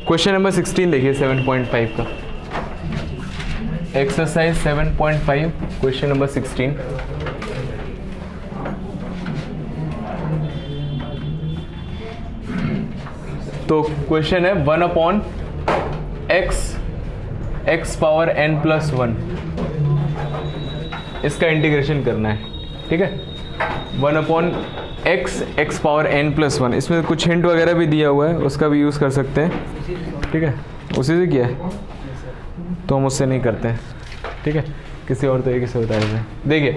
Question number 16 देखिए 7.5 का, exercise 7.5 question number 16। तो क्वेश्चन है 1/x पावर n+1, इसका इंटीग्रेशन करना है। ठीक है, 1/x पावर n+1, इसमें कुछ हिंट वगैरह भी दिया हुआ है, उसका भी यूज़ कर सकते हैं। ठीक है, उसी से किया है तो हम उससे नहीं करते हैं। ठीक है, किसी और तरीके से बताया जाए। देखिए,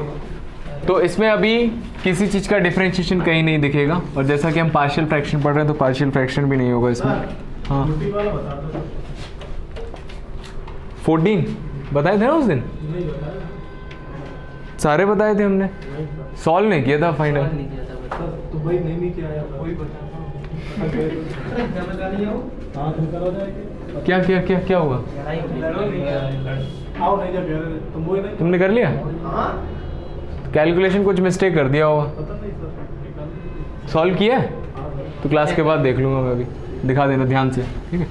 तो इसमें अभी किसी चीज़ का डिफरेंशिएशन कहीं नहीं दिखेगा, और जैसा कि हम पार्शियल फ्रैक्शन पढ़ रहे हैं तो पार्शियल फ्रैक्शन भी नहीं होगा इसमें। हाँ, 14 बताए थे ना उस दिन, सारे बताए थे हमने, सॉल्व नहीं किया था फाइनल। तो भाई नहीं किया यार, कोई बता। क्या क्या क्या क्या हुआ? आओ नहीं, जब तुम वो नहीं, तुमने कर लिया? कैलकुलेशन कुछ मिस्टेक कर दिया होगा। पता नहीं सर, सॉल्व किया है? तो क्लास के बाद देख लूँगा मैं, अभी दिखा देना ध्यान से। ठीक है,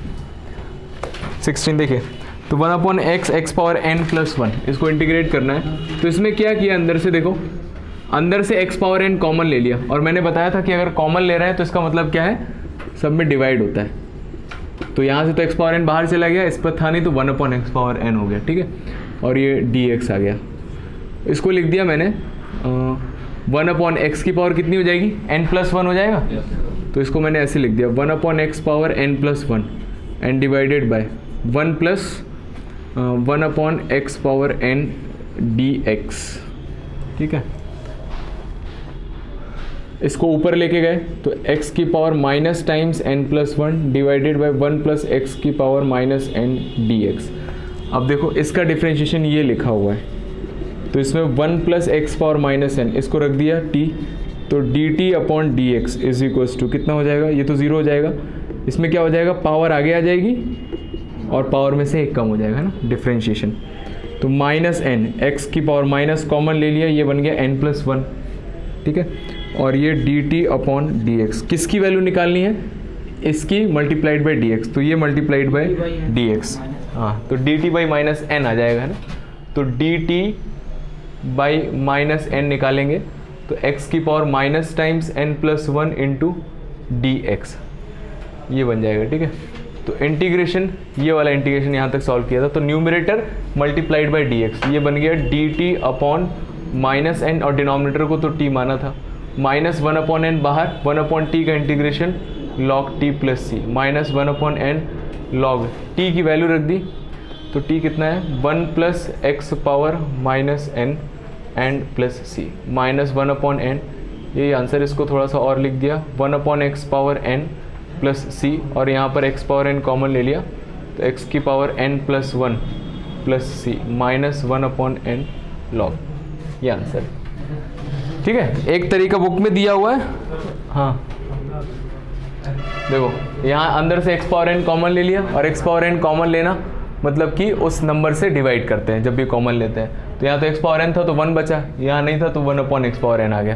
16 देखिए, तो 1/x पावर n+1, इसको इंटीग्रेट करना है। तो इसमें क्या किया, अंदर से देखो, अंदर से x पावर n कॉमन ले लिया, और मैंने बताया था कि अगर कॉमन ले रहे हैं तो इसका मतलब क्या है, सब में डिवाइड होता है। तो यहाँ से तो x पावर n बाहर चला गया, इस पर था नहीं, तो 1/x पावर n हो गया। ठीक है, और ये dx आ गया, इसको लिख दिया मैंने 1/x की पावर कितनी हो जाएगी, n+1 हो जाएगा। तो इसको मैंने ऐसे लिख दिया 1/x power n+1 and divided by 1/x power n dx। ठीक है, इसको ऊपर लेके गए तो x की power minus times n+1 divided by 1+x की पावर माइनस n dx। अब देखो, इसका डिफरेंशिएशन ये लिखा हुआ है, तो इसमें 1+x पावर माइनस n, इसको रख दिया t, तो dt/dx इज इक्वल्स टू कितना हो जाएगा, ये तो 0 हो जाएगा, इसमें क्या हो जाएगा, पावर आगे आ जाएगी और पावर में से एक कम हो जाएगा ना, डिफरेंशिएशन। तो माइनस n, x की पावर माइनस कॉमन ले लिया, ये बन गया n+1। ठीक है, और ये dt/dx, किसकी वैल्यू निकालनी है, इसकी मल्टीप्लाइड बाई dx, तो ये मल्टीप्लाइड बाई dx। हाँ, तो dt/-n आ जाएगा ना, तो dt/-n निकालेंगे तो x की power minus times n+1 into dx, ये बन जाएगा। ठीक है, तो इंटीग्रेशन, ये वाला इंटीग्रेशन यहाँ तक सॉल्व किया था, तो न्यूमरेटर मल्टीप्लाइड बाई dx, ये बन गया dt/-n, और डिनोमिनेटर को तो t माना था, माइनस 1/n बाहर, 1/t का integration log t plus C, minus 1/n log t की वैल्यू रख दी, तो t कितना है, 1+x power minus n and plus C, minus 1/n, यही आंसर। इसको थोड़ा सा और लिख दिया 1/x पावर n प्लस सी, और यहाँ पर x पावर n कॉमन ले लिया, तो x की power n+1 plus C, minus 1/n log, ये आंसर। ठीक है, एक तरीका बुक में दिया हुआ है। हाँ, देखो, यहाँ अंदर से x पावर n कॉमन ले लिया, और x पावर n कॉमन लेना मतलब कि उस नंबर से डिवाइड करते हैं जब भी कॉमन लेते हैं। तो यहाँ तो x पावर n था तो 1 बचा, यहाँ नहीं था तो 1/x पावर n आ गया।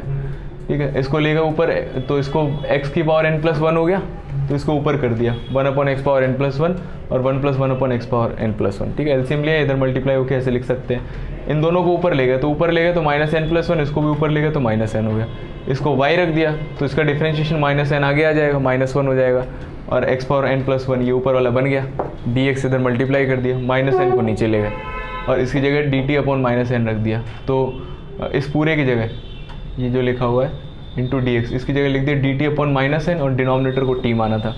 ठीक है, इसको ले गए ऊपर, तो इसको x की पावर n+1 हो गया, तो इसको ऊपर कर दिया 1/x पावर n+1 और 1+1/x पावर n+1। ठीक है, एलसीएम लिया, इधर मल्टीप्लाई होकर ऐसे लिख सकते हैं। इन दोनों को ऊपर ले गए, तो ऊपर ले गए तो माइनस n+1, इसको भी ऊपर ले गए तो माइनस n हो गया, इसको y रख दिया, तो इसका डिफरेंशिएशन माइनस n आगे आ जाएगा, -1 हो जाएगा, और x पावर n+1 ये ऊपर वाला बन गया, dx इधर मल्टीप्लाई कर दिया, माइनस n को नीचे ले गए, और इसकी जगह dt/-n रख दिया। तो इस पूरे की जगह ये जो लिखा हुआ है इंटू dx, इसकी जगह लिख दिया dt/-n, और डिनोमिनेटर को t माना था,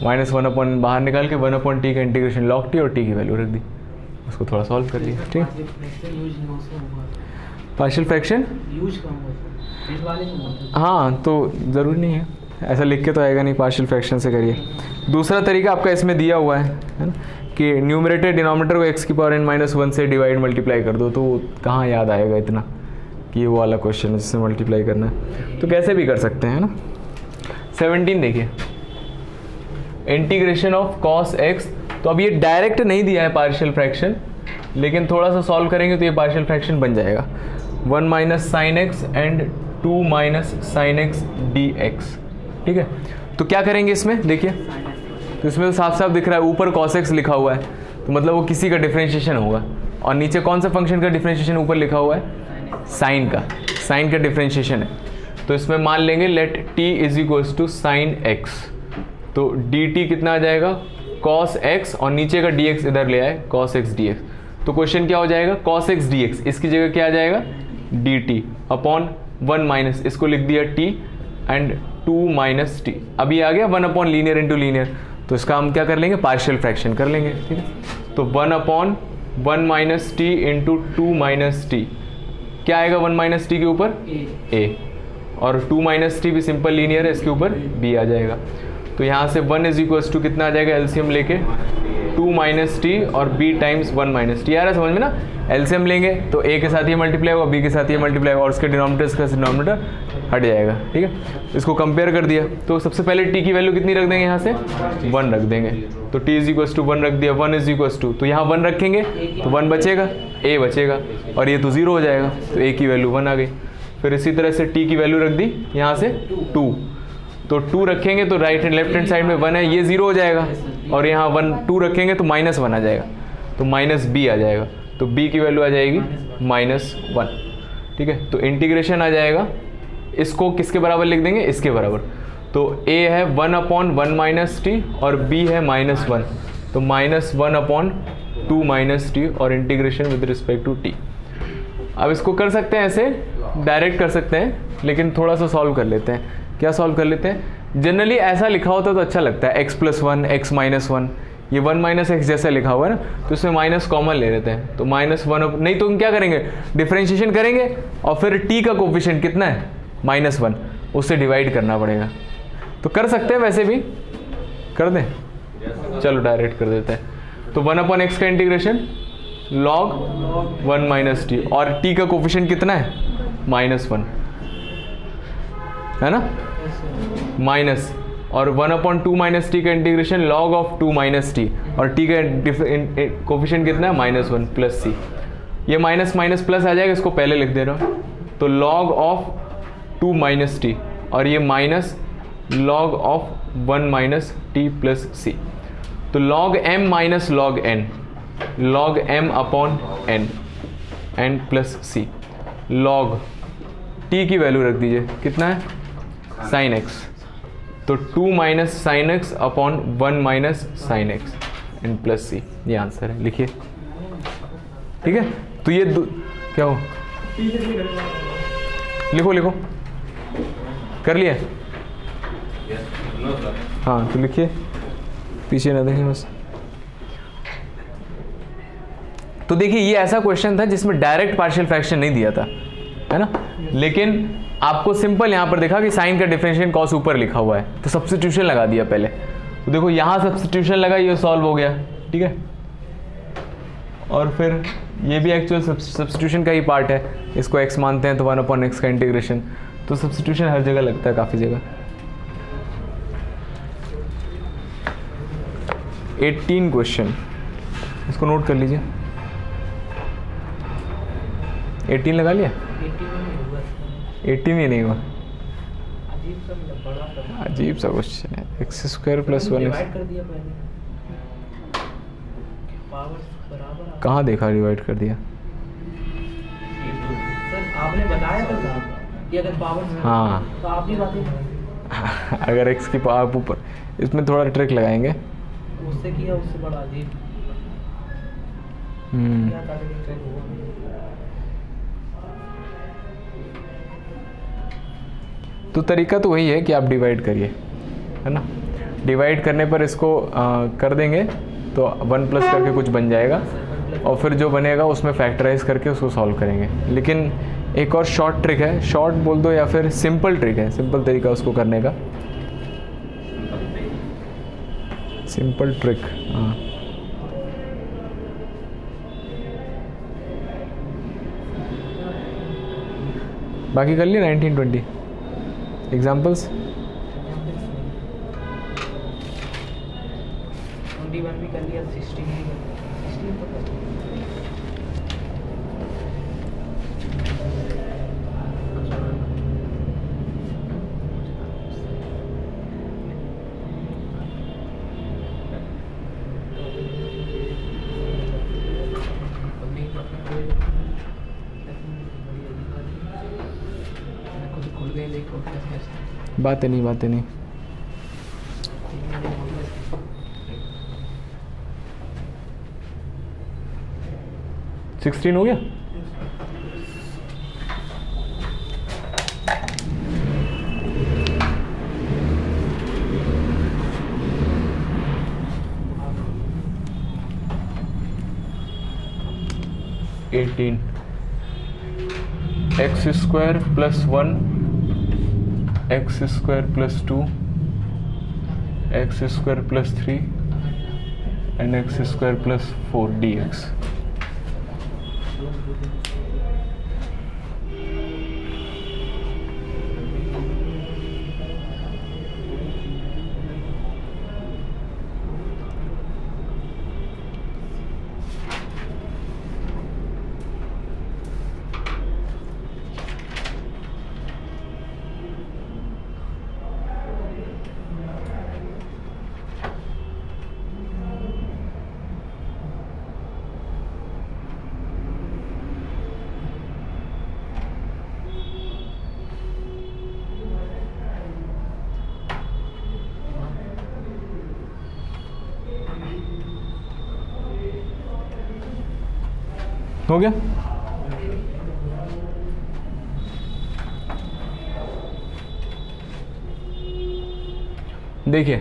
माइनस 1/n बाहर निकाल के 1/t का इंटीग्रेशन log t, और t की वैल्यू रख दी, उसको थोड़ा सॉल्व कर लिया। ठीक, पार्शियल फ्रैक्शन हाँ, तो ज़रूरी नहीं है, ऐसा लिख के तो आएगा नहीं, पार्शियल फ्रैक्शन से करिए। दूसरा तरीका आपका इसमें दिया हुआ है ना, कि न्यूमरेटर डिनोमिनेटर को x की पावर n-1 से डिवाइड मल्टीप्लाई कर दो, तो कहाँ याद आएगा इतना कि ये वो वाला क्वेश्चन है जिससे मल्टीप्लाई करना है, तो कैसे भी कर सकते हैं ना। 17 देखिए, इंटीग्रेशन ऑफ cos x, तो अब ये डायरेक्ट नहीं दिया है पार्शियल फ्रैक्शन, लेकिन थोड़ा सा सॉल्व करेंगे तो ये पार्शियल फ्रैक्शन बन जाएगा, 1 - sin x and 2 - sin x dx। ठीक है, तो क्या करेंगे इसमें, देखिए तो इसमें तो साफ साफ दिख रहा है, ऊपर cos x लिखा हुआ है, तो मतलब वो किसी का डिफरेंशिएशन होगा। और नीचे कौन सा फंक्शन का डिफरेंशिएशन ऊपर लिखा हुआ है? साइन का, साइन का डिफरेंशिएशन है। तो इसमें मान लेंगे let t is equals to sine x, तो dt कितना आ जाएगा? cos x, और नीचे का dx इधर ले आए, cos x dx। तो क्वेश्चन क्या हो जाएगा? cos x dx, इसकी जगह क्या आ जाएगा? dt अपॉन 1 माइनस, इसको लिख दिया t एंड 2 माइनस टी। अभी आ गया 1 अपॉन लीनियर इंटू लीनियर, तो इसका हम क्या कर लेंगे? पार्शियल फ्रैक्शन कर लेंगे, ठीक है। तो 1 upon 1 minus T into 2 minus T, क्या आएगा 1 माइनस टी के ऊपर? a, और 2 माइनस टी भी सिंपल लीनियर है, इसके ऊपर b आ जाएगा। तो यहाँ से 1 इज इक्वल्स टू कितना आ जाएगा एलसीएम लेके? 2 माइनस टी और b टाइम्स 1 माइनस टी। आ रहा है समझ में ना? एलसीएम लेंगे तो a के साथ ये मल्टीप्लाई होगा, b के साथ ये मल्टीप्लाई होगा, और उसके डिनोमिनेटर का डिनोमिनेटर हट जाएगा, ठीक है। इसको कंपेयर कर दिया, तो सबसे पहले t की वैल्यू कितनी रख देंगे? यहाँ से 1 रख देंगे, तो t इज इक्वल्स टू 1 रख दिया, 1 इज इक्वल्स टू, तो यहाँ 1 रखेंगे तो 1 बचेगा, a बचेगा, और ये तो 0 हो जाएगा, तो a की वैल्यू 1 आ गई। फिर इसी तरह से t की वैल्यू रख दी यहाँ से 2, तो 2 रखेंगे तो right and left hand side में 1 है, ये 0 हो जाएगा, और यहाँ 2 रखेंगे तो -1 आ जाएगा, तो माइनस b आ जाएगा, तो b की वैल्यू आ जाएगी -1, ठीक है। तो इंटीग्रेशन आ जाएगा, इसको किसके बराबर लिख देंगे? इसके बराबर। तो a है 1 अपॉन 1 माइनस टी और b है -1, तो -1 अपॉन 2 माइनस टी, और integration with respect to t। अब इसको कर सकते हैं ऐसे, डायरेक्ट कर सकते हैं, लेकिन थोड़ा सा सॉल्व कर लेते हैं। क्या सॉल्व कर लेते हैं? जनरली ऐसा लिखा होता तो अच्छा लगता है, x+1 x -1, ये 1 माइनस एक्स जैसा लिखा हुआ है ना, तो इसमें माइनस कॉमन ले लेते हैं, तो -1, नहीं तो हम क्या करेंगे? डिफरेंशिएशन करेंगे, और फिर t का कोफिशिएंट कितना है? -1, उससे डिवाइड करना पड़ेगा। तो कर सकते हैं, वैसे भी कर दें, चलो डायरेक्ट कर देते हैं। तो 1 अपॉन एक्स का इंटीग्रेशन log 1 माइनस टी, और t का कोफिशिएंट कितना है? -1, है ना, माइनस, और 1 अपॉन 2 माइनस टी का integration log of 2 minus T, और t का कोफिशिएंट कितना है? -1 प्लस सी। ये माइनस माइनस प्लस आ जाएगा, इसको पहले लिख दे रहा हूँ, तो log ऑफ 2 माइनस टी, और ये minus log of 1 minus T plus C. तो log m minus log n, log m upon n plus C, log t की वैल्यू रख दीजिए, कितना है? साइन x, तो 2 minus sine x upon 1 minus sine x and plus C, ये answer है, लिखिए, ठीक है। तो ये क्या हो, लिखो लिखो, कर लिया? हाँ तो लिखिए, पीछे ना देखें बस। तो देखिए ये ऐसा क्वेश्चन था जिसमें डायरेक्ट पार्शियल फ्रैक्शन नहीं दिया था, है ना, लेकिन आपको सिंपल यहाँ पर देखा कि साइन का डिफरेंशिएशन कॉस ऊपर लिखा हुआ है, तो सब्स्टिट्यूशन लगा दिया पहले। तो देखो यहाँ सब्स्टिट्यूशन लगा, ये सॉल्व हो गया, ठीक है। और फिर ये भी एक्चुअल सब्स्टिट्यूशन का ही पार्ट है, इसको x मानते हैं तो 1 अपॉन एक्स का इंटीग्रेशन, तो सब्स्टिट्यूशन हर जगह लगता है, काफ़ी जगह। 18 क्वेश्चन, इसको नोट कर लीजिए। 18 लगा लिया? 18 ही नहीं हुआ, अजीब सा क्वेश्चन है। x² + 1x, कहाँ देखा डिवाइड कर दिया? सर आपने बताया था कि अगर पावर, हाँ तो आप ही बातें अगर x की पावर ऊपर, इसमें थोड़ा ट्रिक लगाएंगे, उससे किया, उससे बड़ा अजीब क्या था। तो तरीका तो वही है कि आप डिवाइड करिए, है ना, डिवाइड करने पर इसको कर देंगे तो 1 प्लस करके कुछ बन जाएगा, और फिर जो बनेगा उसमें फैक्टराइज करके उसको सॉल्व करेंगे। लेकिन एक और शॉर्ट ट्रिक है, शॉर्ट बोल दो या फिर सिंपल ट्रिक है, सिंपल तरीका उसको करने का, सिंपल ट्रिक। हाँ बाकी कर लिए 19-20 एग्जाम्पल्स। 21 भी कर लिया, 16 भी कर लिया, 16 तो कर लिया। बातें नहीं 16 हो गया। X square plus 1 x square plus 2 x square plus 3 and x square plus 4 dx। हो गया। देखिए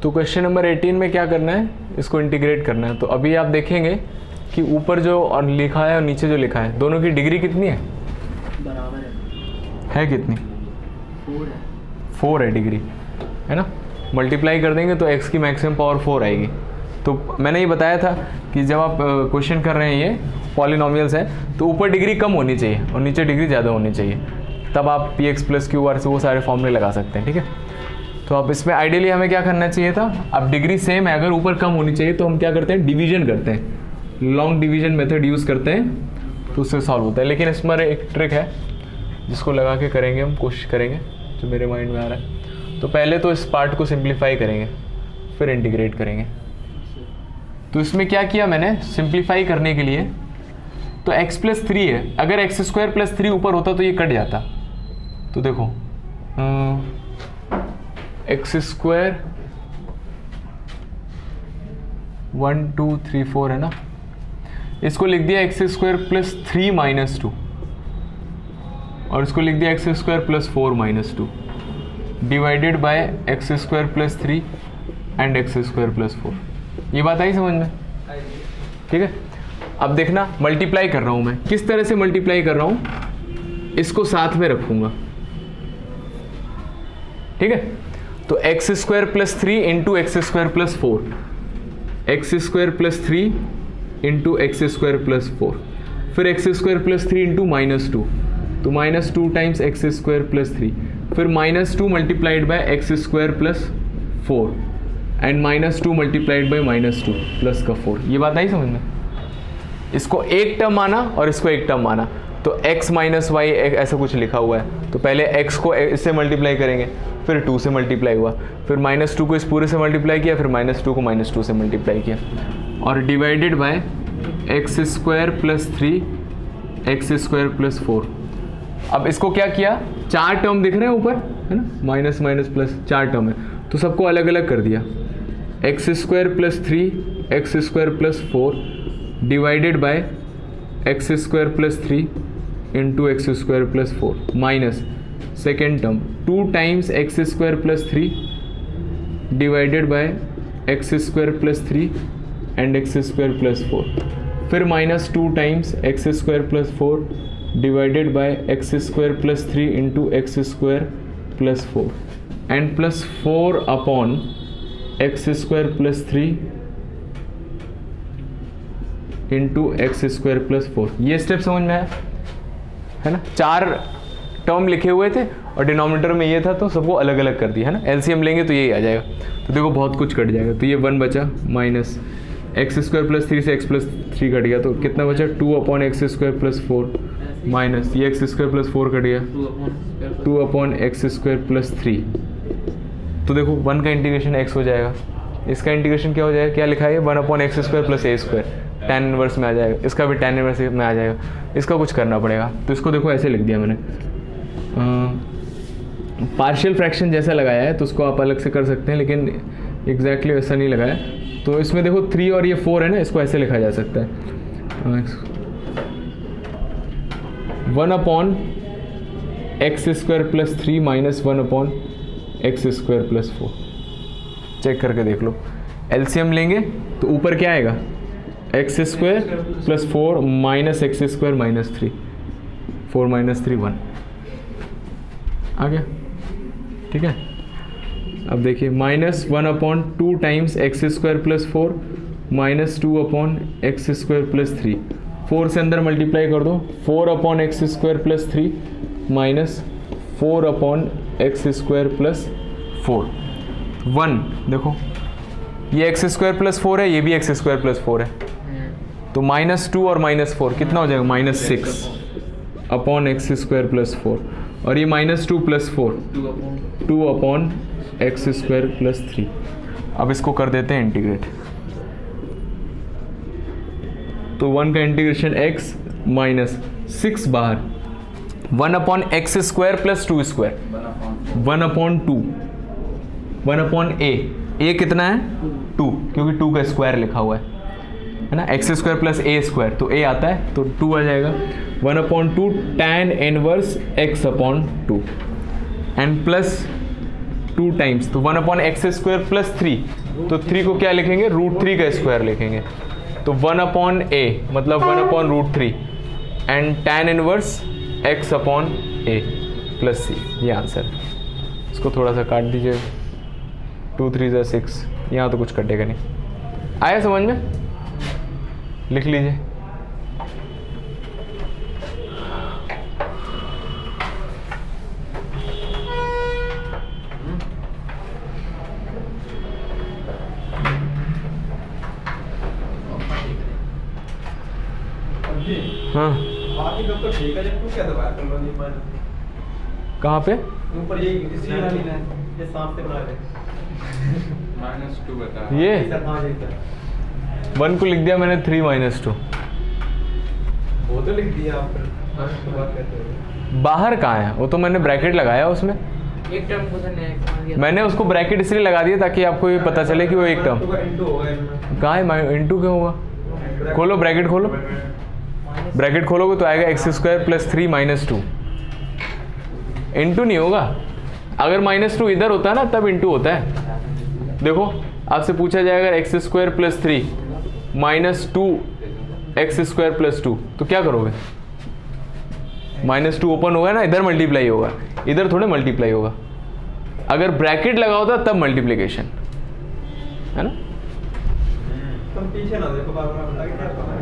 तो क्वेश्चन नंबर 18 में क्या करना है, इसको इंटीग्रेट करना है। तो अभी आप देखेंगे कि ऊपर जो और लिखा है और नीचे जो लिखा है दोनों की डिग्री कितनी है, बराबर है कितनी, 4 है। 4 है डिग्री, है ना। मल्टीप्लाई कर देंगे तो x की मैक्सिमम पावर 4 आएगी। तो मैंने ये बताया था कि जब आप क्वेश्चन कर रहे हैं ये पॉलिनोमियल्स हैं तो ऊपर डिग्री कम होनी चाहिए और नीचे डिग्री ज़्यादा होनी चाहिए, तब आप px प्लस क्यू आर से वो सारे फॉर्मूले लगा सकते हैं, ठीक है। तो अब इसमें आइडियली हमें क्या करना चाहिए था, अब डिग्री सेम है, अगर ऊपर कम होनी चाहिए तो हम क्या करते हैं, डिवीजन करते हैं, लॉन्ग डिवीजन मेथड यूज़ करते हैं, तो उससे सॉल्व होता है। लेकिन इसमें एक ट्रिक है जिसको लगा के करेंगे, हम कोशिश करेंगे, जो मेरे माइंड में आ रहा है। तो पहले तो इस पार्ट को सिंप्लीफाई करेंगे, फिर इंटीग्रेट करेंगे। तो इसमें क्या किया मैंने, सिंप्लीफाई करने के लिए, तो x प्लस 3 है, अगर एक्स स्क्वायर प्लस 3 ऊपर होता तो ये कट जाता। तो देखो एक्स स्क्वायर 1 2 3 4 है ना, इसको लिख दिया एक्स स्क्वायर प्लस 3 माइनस 2 और इसको लिख दिया x square plus 4 minus 2 divided by x square plus 3 and x square plus 4। ये बात आई समझ में, ठीक है। अब देखना मल्टीप्लाई कर रहा हूं मैं, किस तरह से मल्टीप्लाई कर रहा हूं, इसको साथ में रखूंगा, ठीक है। तो x square plus 3 into x square plus 4, x square plus 3 into x square plus 4, फिर x square plus 3 into minus 2, तो minus 2 times x square plus 3, फिर minus 2 multiplied by x square plus 4 and minus 2 multiplied by minus 2 plus का 4। ये बात आई समझ में। इसको एक टर्म माना और इसको एक टर्म माना, तो x माइनस वाई ऐसा कुछ लिखा हुआ है, तो पहले x को इससे मल्टीप्लाई करेंगे, फिर 2 से मल्टीप्लाई हुआ, फिर माइनस 2 को इस पूरे से मल्टीप्लाई किया, फिर माइनस 2 को माइनस 2 से मल्टीप्लाई किया, और divided by x square plus 3 x square plus 4। अब इसको क्या किया, 4 टर्म दिख रहे हैं ऊपर, है ना, माइनस माइनस प्लस 4 टर्म है, तो सबको अलग अलग कर दिया। X square plus 3 x square plus 4 divided by x square plus 3 into x square plus 4 minus second term 2 times x square plus 3 divided by x square plus 3 and x square plus 4, फिर minus 2 times x square plus 4 divided by x square plus 3 into x square plus 4 and plus 4 upon x square plus 3 into x square plus 4। ये step समझ में आया, है ना। 4 term लिखे हुए थे और डिनोमिनेटर में ये था, तो सबको अलग अलग कर दिया, है ना। एलसीएम लेंगे तो यही आ जाएगा, तो देखो बहुत कुछ कट जाएगा। तो ये 1 बचा, माइनस एक्स स्क्वायर प्लस 3 से एक्स प्लस 3 कट गया, तो कितना बचा, 2 upon x square plus 4 minus ये एक्स स्क्वायर प्लस 4 कट गया, 2 अपॉन एक्स स्क्वायर प्लस 3। तो देखो 1 का इंटीग्रेशन x हो जाएगा, इसका इंटीग्रेशन क्या हो जाएगा, क्या लिखा है, 1 अपॉन एक्स स्क्वायर प्लस ए स्क्वायर, tan इनवर्स में आ जाएगा, इसका भी tan इनवर्स में आ जाएगा, इसका कुछ करना पड़ेगा। तो इसको देखो ऐसे लिख दिया मैंने, पार्शियल फ्रैक्शन जैसा लगाया है तो उसको आप अलग से कर सकते हैं, लेकिन एग्जैक्टली वैसा नहीं लगाया। तो इसमें देखो 3 और ये 4 है ना, इसको ऐसे लिखा जा सकता है 1/x² + 3 - 1/x² + 4। चेक करके देख लो। एलसीएम लेंगे तो ऊपर क्या आएगा, x² + 4 - x² - 3, 4 - 3 1 आ गया। ठीक है, अब देखिए -1/2 टाइम्स x² + 4 -2/x² + 3, 4 से अंदर मल्टीप्लाई कर दो, 4/x² + 3 -4/x² + 4 1। देखो ये x² + 4 है, ये भी x² + 4 है, तो -2 और -4 कितना हो जाएगा, -6/x² + 4, और ये -2 + 4 2/x² + 3। अब इसको कर देते हैं इंटीग्रेट, तो 1 का इंटीग्रेशन x -6 बाहर 1/x² + 2² 1/2 1/a, a कितना है 2, क्योंकि 2 का स्क्वायर लिखा हुआ है ना, x² + a², तो a आता है तो 2 आ जाएगा। 1/2 tan inverse x/2 and plus 2 times, तो 1/x² + 3, तो 3 को क्या लिखेंगे, √3 का स्क्वायर लिखेंगे, तो 1/a मतलब 1/√3 and tan inverse x/a + c, ये आंसर है। इसको थोड़ा सा काट दीजिए, 2 3 = 6, यहाँ तो कुछ कटेगा नहीं। आया समझ में, लिख लीजिए। हाँ बाकी सब तो ठीक है, तू क्या दबा कर लो नहीं मान कहाँ पे, ऊपर ये इसी वाली लाइन ये सांप से बना दे -2 बता। ये सर हां ये सर 1 को लिख दिया मैंने 3 - 2, वो तो लिख दिया आप फिर बात करते हो। बाहर कहाँ है, वो तो मैंने ब्रैकेट लगाया उसमें, एक टर्म को सर नया मैंने उसको ब्रैकेट इसलिए लगा दिया ताकि आपको ये पता चले कि वो एक टर्म तो का इनटू होगा इनमें, कहाँ है, इंटू क्यों होगा, खोलो ब्रैकेट खोलो, ब्रैकेट खोलोगे तो आएगा x² + 3 - 2, इंटू नहीं होगा, अगर -2 इधर होता है ना तब इंटू होता है। देखो आपसे पूछा जाएगा x² + 3 -2x² + 2, तो क्या करोगे, -2 ओपन होगा ना, इधर मल्टीप्लाई होगा, इधर थोड़े मल्टीप्लाई होगा, अगर ब्रैकेट लगा होता तब मल्टीप्लिकेशन है ना। तुम पीछे ना देखो बार-बार आगे क्या करना है,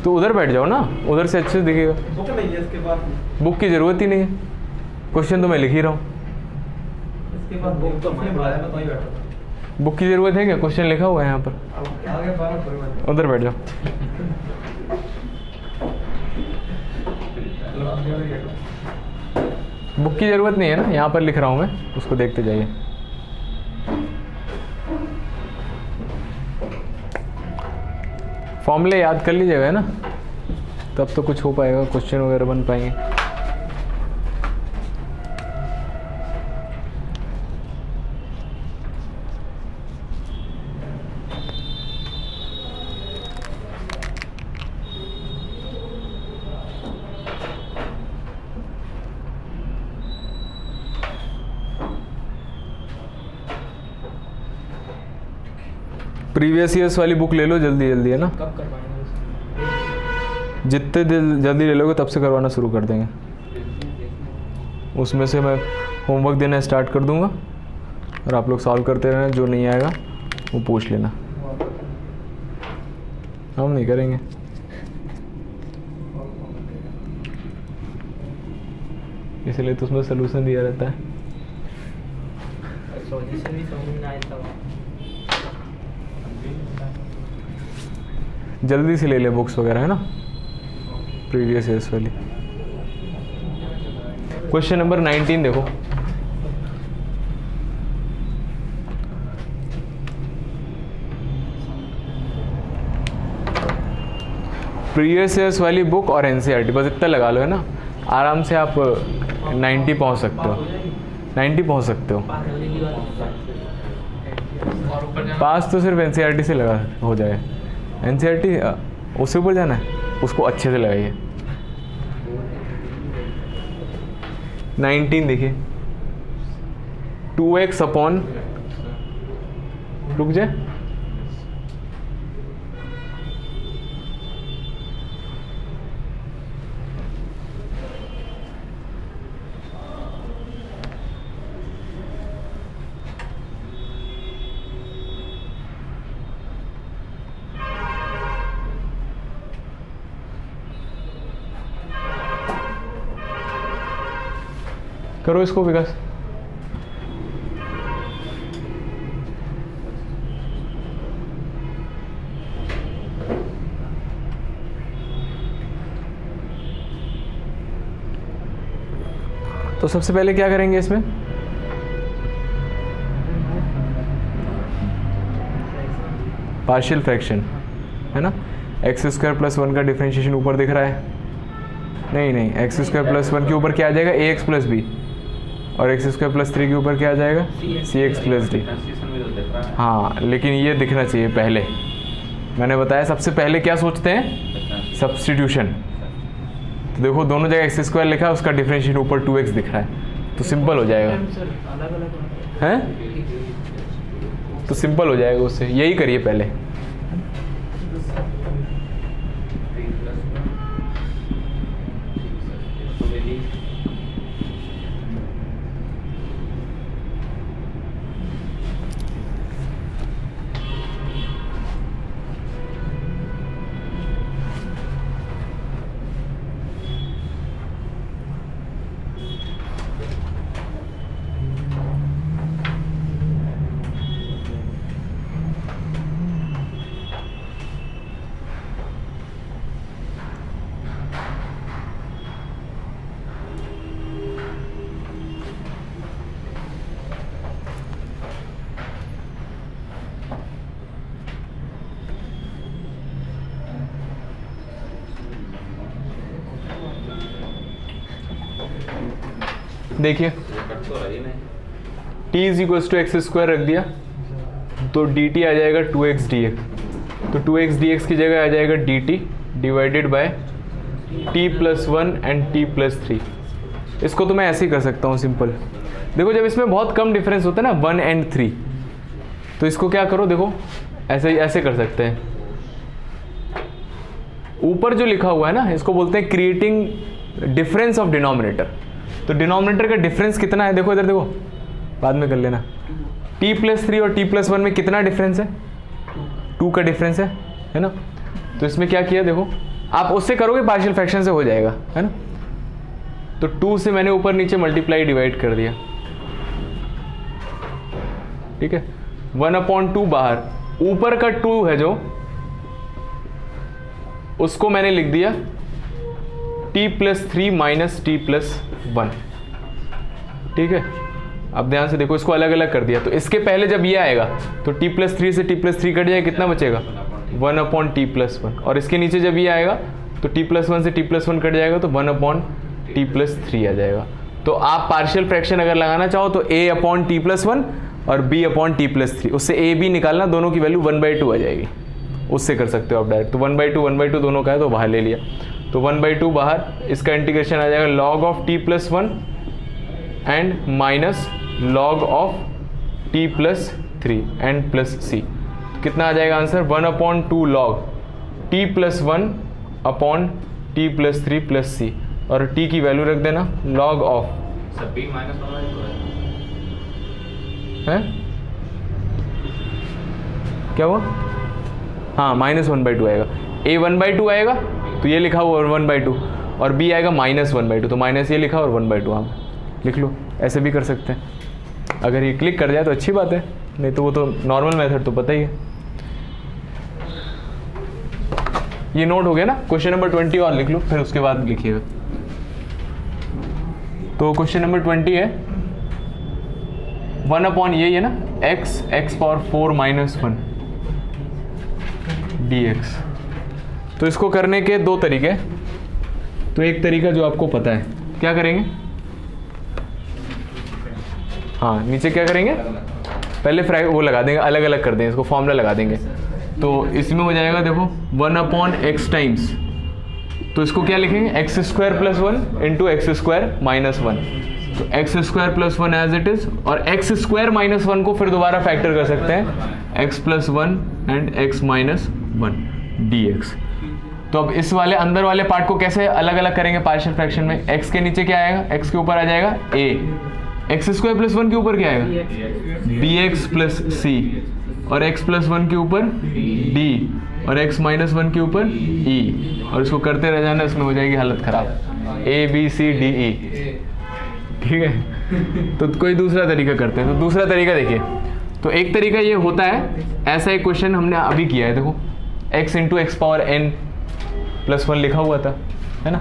तो उधर बैठ जाओ ना, उधर से अच्छे से दिखेगा। बुक नहीं है इसके बाद, बुक की ज़रूरत ही नहीं है, क्वेश्चन तो मैं लिख ही रहा हूँ, इसके बाद बुक तो मैं बुलाया मैं तो ही बैठा बुक की ज़रूरत है क्या, क्वेश्चन लिखा हुआ है यहाँ पर, था। आगे 12 करो उधर बैठ जाओ। बुक की ज़रूरत नहीं है ना, यहाँ पर लिख रहा हूँ मैं, उसको देखते जाइए। फॉर्मूले याद कर लीजिएगा ना, तब तो कुछ हो पाएगा, क्वेश्चन वगैरह बन पाएंगे। प्रीवियस ईयर्स वाली बुक ले लो जल्दी जल्दी, है ना, कब कर पाएंगे उसको? जितने जल्दी ले लोगे तब से करवाना शुरू कर देंगे। उसमें से मैं होमवर्क देना स्टार्ट कर दूंगा और आप लोग सॉल्व करते रहना, जो नहीं आएगा वो पूछ लेना, हम नहीं करेंगे। इसलिए तो उसमें सलूशन दिया रहता है। सॉल्यूशन भी समझ में आया था। जल्दी से ले ले बुक्स वगैरह, है ना, प्रीवियस ईयर्स वाली। क्वेश्चन नंबर 19 देखो, प्रीवियस ईयर्स वाली बुक और एनसीईआरटी, बस इतना लगा लो, है ना, आराम से आप 90 पहुंच सकते हो। 90 पहुंच सकते हो। पास होने की बात और ऊपर जाना पास तो सिर्फ एनसीईआरटी से लगा हो जाएगा। एनसीईआरटी उससे ऊपर जाना है, उसको अच्छे से लगाइए। 19 देखिए 2x अपॉन, रुक जाए, करो इसको विकास। तो सबसे पहले क्या करेंगे इसमें, पार्शियल फ्रैक्शन है ना। एक्स स्क्वायर प्लस 1 का डिफरेंशिएशन ऊपर दिख रहा है, नहीं एक्स स्क्वायर प्लस 1 के ऊपर क्या आ जाएगा, ए एक्स प्लस बी, और एक्स स्क्वायर प्लस 3 के ऊपर क्या आ जाएगा, सी एक्स प्लस डी। हाँ लेकिन ये दिखना चाहिए पहले, मैंने बताया सबसे पहले क्या सोचते हैं, सब्स्टिट्यूशन। तो देखो दोनों जगह एक्स स्क्वायर लिखा है, उसका डिफरेंशिएशन ऊपर 2x दिख रहा है, तो सिंपल हो जाएगा, सर अलग अलग हैं तो सिंपल हो जाएगा उससे। यही करिए पहले, देखिए t is equal to x square रख दिया, तो dt आ जाएगा 2x dx, तो 2x dx की जगह आ जाएगा dt divided by t plus 1 and t plus 3। इसको तो मैं ऐसे ही कर सकता हूँ सिंपल। देखो जब इसमें बहुत कम डिफरेंस होता है ना 1 एंड 3, तो इसको क्या करो, देखो ऐसे कर सकते हैं। ऊपर जो लिखा हुआ है ना, इसको बोलते हैं क्रिएटिंग डिफरेंस ऑफ डिनोमिनेटर। तो डिनोमिनेटर का डिफरेंस कितना है, देखो इधर देखो, बाद में कर लेना। t प्लस 3 और t प्लस 1 में कितना डिफरेंस है, 2 का डिफरेंस है ना। तो इसमें क्या किया, देखो आप उससे करोगे पार्शियल फ्रैक्शन से हो जाएगा, है ना। तो 2 से मैंने ऊपर नीचे मल्टीप्लाई डिवाइड कर दिया, ठीक है। 1/2 बाहर, ऊपर का 2 है जो, उसको मैंने लिख दिया t plus 3 minus t plus 1, ठीक है। अब ध्यान से देखो, इसको अलग अलग कर दिया, तो इसके पहले जब ये आएगा तो t प्लस 3 से t प्लस 3 कट जाएगा, कितना बचेगा 1/t प्लस 1, और इसके नीचे जब ये आएगा तो t प्लस 1 से t प्लस 1 कट जाएगा, तो 1/t प्लस 3 आ जाएगा। तो आप पार्शियल फ्रैक्शन अगर लगाना चाहो तो a/t प्लस 1 और b/t प्लस 3, उससे a b निकालना, दोनों की वैल्यू 1/2 आ जाएगी, उससे कर सकते हो आप डायरेक्ट। तो 1/2 दोनों का है तो बाहर ले लिया, तो 1/2 बाहर, इसका इंटीग्रेशन आ जाएगा log of t plus 1 and minus log of t plus 3 and plus c। कितना आ जाएगा answer, 1/2 log t plus 1 upon t plus 3 plus c, और t की वैल्यू रख देना log ऑफ है, क्या हुआ, हाँ -1/2 आएगा। a 1/2 आएगा तो ये लिखा हुआ 1/2, और b आएगा -1/2, तो माइनस ये लिखा और 1/2 आप लिख लो। ऐसे भी कर सकते हैं, अगर ये क्लिक कर जाए तो अच्छी बात है, नहीं तो वो तो नॉर्मल मेथड तो पता ही है। ये नोट हो गया ना। क्वेश्चन नंबर 20 और लिख लो, फिर उसके बाद लिखिएगा। तो क्वेश्चन नंबर 20 है 1/, ये है ना, x पावर 4 माइनस 1 dx। तो इसको करने के दो तरीके, तो एक तरीका जो आपको पता है, क्या करेंगे, हाँ नीचे क्या करेंगे, पहले वो लगा देंगे, अलग अलग कर देंगे इसको, फॉर्मूला लगा देंगे। तो इसमें हो जाएगा देखो 1/x टाइम्स, तो इसको क्या लिखेंगे, x square plus 1 into x square minus 1। तो x square plus 1 as it is, और एक्स स्क्वायर माइनस 1 को फिर दोबारा फैक्टर कर सकते हैं, x plus 1 and x minus 1 dx। तो अब इस वाले अंदर वाले पार्ट को कैसे अलग अलग करेंगे पार्शियल फ्रैक्शन में, x के नीचे क्या आएगा, x के ऊपर आ जाएगा a, एक्स स्क्वायर प्लस 1 के ऊपर क्या आएगा bx प्लस c, और x प्लस 1 के ऊपर d, और x माइनस 1 के ऊपर e, और इसको करते रह जाना, इसमें हो जाएगी हालत खराब, a b c d e। ठीक है, तो कोई दूसरा तरीका करते हैं। तो दूसरा तरीका देखिए, तो एक तरीका ये होता है, ऐसा एक क्वेश्चन हमने अभी किया है, देखो x into x power n plus 1 लिखा हुआ था, है ना।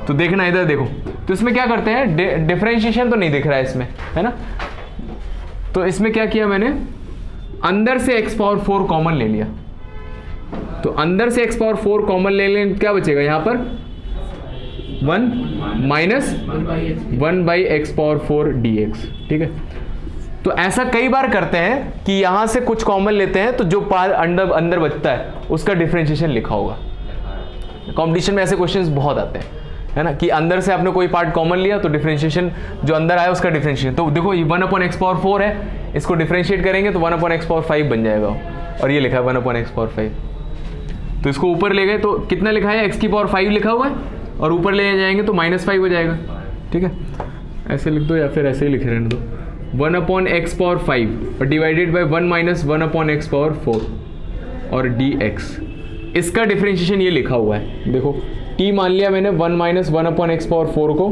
तो देखना इधर देखो, तो इसमें क्या करते हैं, डिफरेंशिएशन तो नहीं दिख रहा है इसमें, है ना। तो इसमें क्या किया मैंने, अंदर से x पावर 4 कॉमन ले लिया, तो अंदर से x पावर 4 कॉमन ले लें, क्या बचेगा यहाँ पर 1 minus 1 by x power 4 dx। ठीक है, तो ऐसा कई बार करते हैं कि यहां से कुछ कॉमन लेते हैं, तो जो पार्ट अंदर बचता है उसका डिफरेंशिएशन लिखा होगा। कंपटीशन में ऐसे क्वेश्चंस बहुत आते हैं, है ना, कि अंदर से आपने कोई पार्ट कॉमन लिया तो डिफरेंशिएशन जो अंदर आया उसका डिफरेंशिएशन, तो देखो ये 1/x पावर 4 है, इसको डिफरेंशिएट करेंगे तो 1/x पावर 5 बन जाएगा, और ये लिखा है 1/x पावर 5। तो इसको ऊपर ले गए तो कितना लिखा है, x की पावर 5 लिखा हुआ है, और ऊपर ले जाएंगे तो -5 हो जाएगा। ठीक है, ऐसे लिख दो या फिर ऐसे ही लिखे रहने दो, 1/x पावर 5 और divided by 1 minus 1/x power 4 और dx। इसका डिफरेंशिएशन ये लिखा हुआ है, देखो t मान लिया मैंने 1 माइनस 1/x पावर 4 को,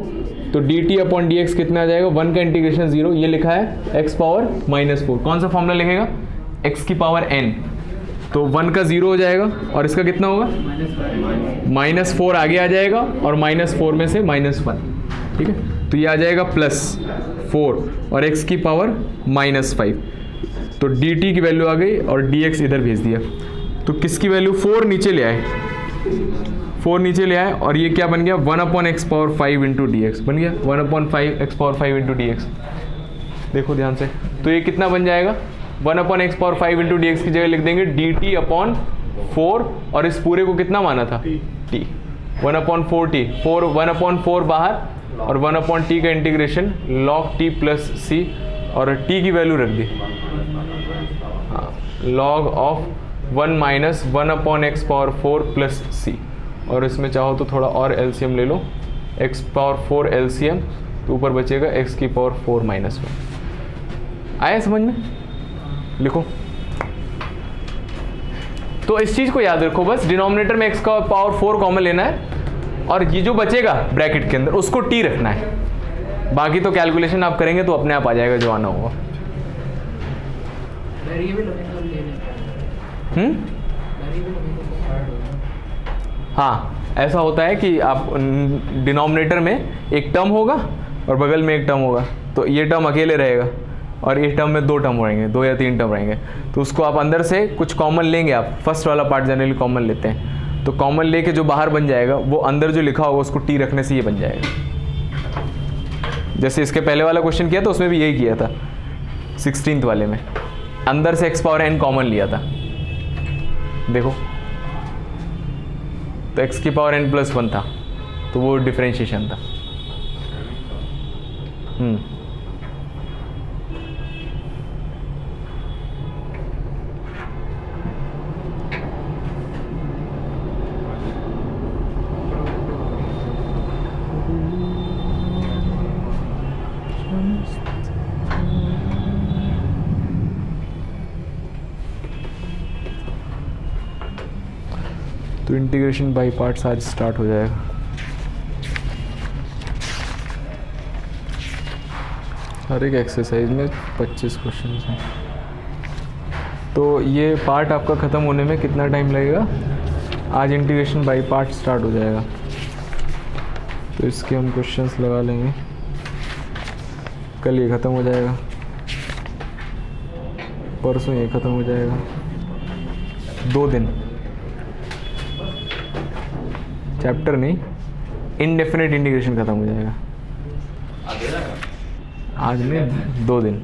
तो dt अपॉन dx कितना आ जाएगा, 1 का इंटीग्रेशन 0, ये लिखा है x पावर -4। कौन सा फॉर्मूला लिखेगा, x की पावर n, तो 1 का 0 हो जाएगा, और इसका कितना होगा -4 आगे आ जाएगा, और -4 में से -1। ठीक है, तो ये आ जाएगा +4 और x की पावर -5, तो dt की वैल्यू आ गई और dx इधर भेज दिया, तो किसकी वैल्यू 4 नीचे ले आए, 4 नीचे ले आए, और ये क्या बन गया 1/x पावर 5 इंटू dx बन गया, 1/x पावर 5 इंटू dx। देखो ध्यान से, तो ये कितना बन जाएगा, 1/x पावर 5 इंटू dx की जगह लिख देंगे dt अपॉन 4, और इस पूरे को कितना माना था t, 1/4t, 1/4 बाहर, और 1/t का integration log t plus c, और t की वैल्यू रख दी log of 1 minus 1/x power 4 plus c, और इसमें चाहो तो थोड़ा और एलसीएम ले लो, x पावर 4 एलसीएम, तो ऊपर बचेगा x की पावर 4 माइनस 1। आया समझ में, लिखो। तो इस चीज को याद रखो, बस डिनोमिनेटर में x का पावर 4 कॉमन लेना है, और ये जो बचेगा ब्रैकेट के अंदर उसको t रखना है, बाकी तो कैलकुलेशन आप करेंगे तो अपने आप आ जाएगा जो आना होगा। हाँ, ऐसा होता है कि आप डिनोमिनेटर में एक टर्म होगा और बगल में एक टर्म होगा, तो ये टर्म अकेले रहेगा, और ये टर्म में 2 टर्म रहेंगे, 2 या 3 टर्म रहेंगे, तो उसको आप अंदर से कुछ कॉमन लेंगे, आप फर्स्ट वाला पार्ट जनरली कॉमन लेते हैं, तो कॉमन लेके जो बाहर बन जाएगा वो अंदर जो लिखा होगा उसको t रखने से ये बन जाएगा। जैसे इसके पहले वाला क्वेश्चन किया था उसमें भी यही किया था, 16th वाले में अंदर से x पावर n कॉमन लिया था, देखो तो x की पावर n प्लस 1 था, तो वो डिफरेंशिएशन था। तो इंटीग्रेशन बाय पार्ट्स आज स्टार्ट हो जाएगा। हर एक एक्सरसाइज में 25 क्वेश्चन हैं, तो ये पार्ट आपका ख़त्म होने में कितना टाइम लगेगा, आज इंटीग्रेशन बाय पार्ट स्टार्ट हो जाएगा, तो इसके हम क्वेश्चंस लगा लेंगे, कल ये ख़त्म हो जाएगा, परसों ये ख़त्म हो जाएगा, 2 दिन चैप्टर नहीं, इनडेफिनेट इंटीग्रेशन खत्म हो जाएगा। आज नहीं 2 दिन।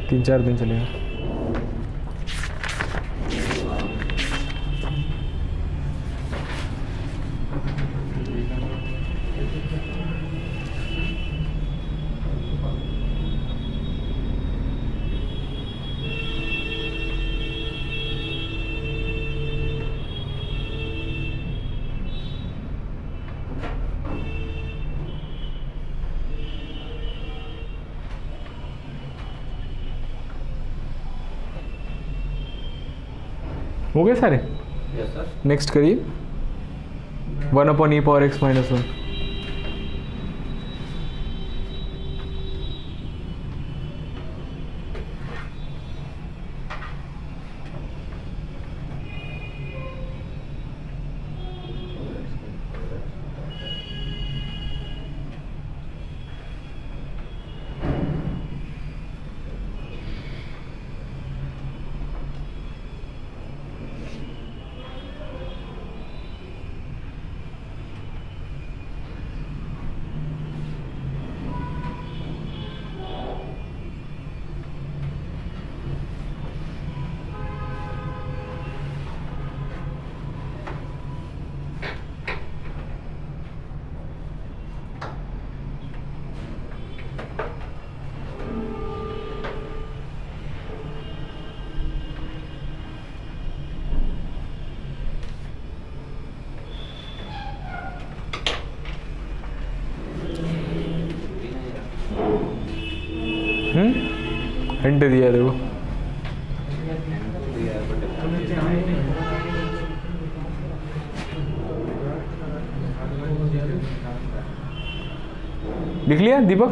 तीन 4 दिन चलेगा। हो गए सारे? Yes sir. नेक्स्ट करिए 1/e⁻x-1। हिंट दिया देखो। लिख लिया दीपक?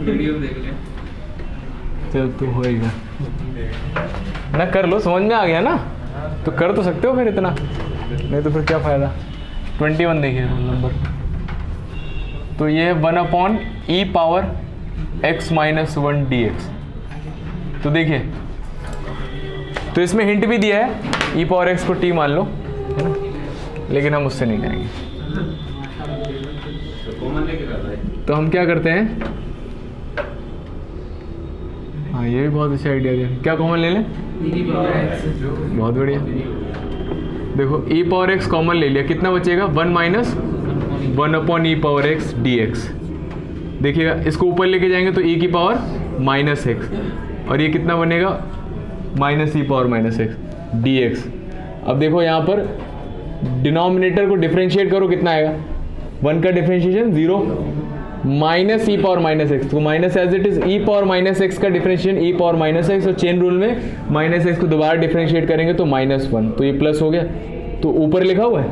वीडियो देख लें। चल तो होएगा ना, कर लो, समझ में आ गया ना तो कर तो सकते हो फिर इतना, नहीं तो फिर क्या फ़ायदा। 21 देखिए रोल नंबर। तो ये 1/e⁻x-1 dx। तो देखिए, तो इसमें हिंट भी दिया है e⁻x को t मान लो, है ना, लेकिन हम उससे नहीं करेंगे। तो हम क्या करते हैं, हाँ ये भी बहुत अच्छा आइडिया दिया। क्या कॉमन ले लें? बहुत बढ़िया। देखो e⁻x कॉमन ले लिया, कितना बचेगा? 1/(1/e⁻x dx। देखिएगा इसको ऊपर लेके जाएंगे तो e⁻−x, और ये कितना बनेगा? -e⁻−x dx। अब देखो यहाँ पर डिनोमिनेटर को डिफरेंशिएट करो, कितना आएगा? 1 का डिफरेंशिएशन 0, -e⁻−x, तो minus as it is e⁻−x का डिफरेंशिएशन e⁻−x, और चेन रूल में -x को दोबारा डिफरेंशिएट करेंगे तो -1, तो ये प्लस हो गया। तो ऊपर लिखा हुआ है,